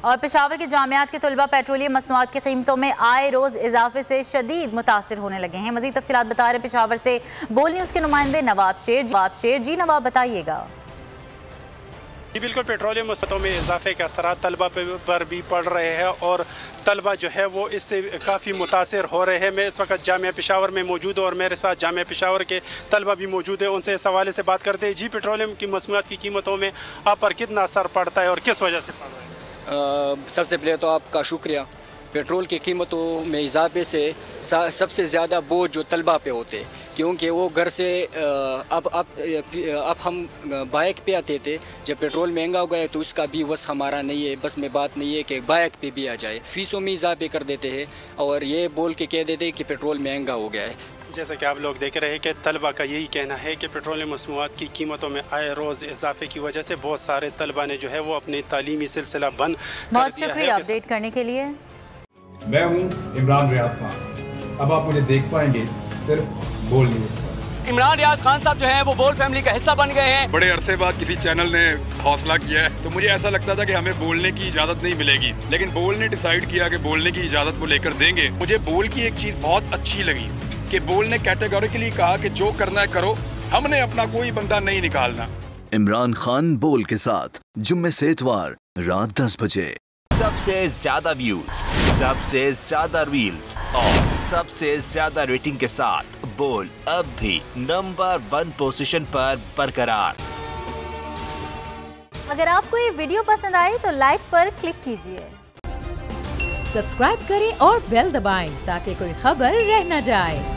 और पेशावर के जामियात के तलबा पेट्रोलियम मसनूआत की कीमतों में आए रोज इजाफे से शदीद मुतासिर होने लगे हैं। मजीद तफसीलात बता रहे पेशावर से बोल न्यूज़ के नुमाइंदे नवाब शेर। जी नवाब, बताइएगा। जी बिल्कुल, पेट्रोलियम मसनूआतों में इजाफे के असरात तलबा पर भी पड़ रहे हैं और तलबा जो है वो इससे काफ़ी मुतासिर हो रहे हैं। मैं इस वक्त जामिया पेशावर में मौजूद हूँ और मेरे साथ जामिया पेशावर के तलबा भी मौजूद है। उनसे इस हवाले से बात करते हैं। जी, पेट्रोलियम की मसनूआत की कीमतों में आप पर कितना असर पड़ता है और किस वजह से पड़ रहा है? सबसे पहले तो आपका शुक्रिया। पेट्रोल की कीमतों में इजाफे से सबसे ज़्यादा बोझ जो तलबा पे होते, क्योंकि वो घर से अब हम बाइक पे आते थे। जब पेट्रोल महंगा हो गया तो उसका भी वस हमारा नहीं है। बस में बात नहीं है कि बाइक पे भी आ जाए, फीसों में इजाफे कर देते हैं और ये बोल के कह देते हैं कि पेट्रोल महंगा हो गया है। जैसा कि आप लोग देख रहे हैं कि तलबा का यही कहना है कि पेट्रोलियम मसनूआत की कीमतों में आए रोज़ इजाफे की वजह से बहुत सारे तलबा ने जो है वो अपनी तालीमी सिलसिला बंद कर दिया है। बहुत शुक्रिया अपडेट करने के लिए। मैं हूं इमरान रियाज खान। अब आप मुझे देख पाएंगे सिर्फ बोल न्यूज़ पर। इमरान रियाज खान साहब जो हैं वो बोल फैमिली का हिस्सा बन गए हैं। बड़े अरसे बाद किसी चैनल ने हौसला किया है, तो मुझे ऐसा लगता था कि हमें बोलने की इजाजत नहीं मिलेगी, लेकिन बोल ने डिसाइड किया कि बोलने की इजाजत वो लेकर देंगे। मुझे बोल की एक चीज बहुत अच्छी लगी कि बोल ने कैटेगोरिकली कहा कि जो करना है करो, हमने अपना कोई बंदा नहीं निकालना। इमरान खान बोल के साथ जुम्मे से इतवार रात 10 बजे। सबसे ज्यादा व्यूज, सबसे ज्यादा रील्स और सबसे ज्यादा रेटिंग के साथ बोल अब भी नंबर 1 पोजीशन पर बरकरार। अगर आपको ये वीडियो पसंद आई तो लाइक पर क्लिक कीजिए, सब्सक्राइब करें और बेल दबाएं ताकि कोई खबर रह न जाए।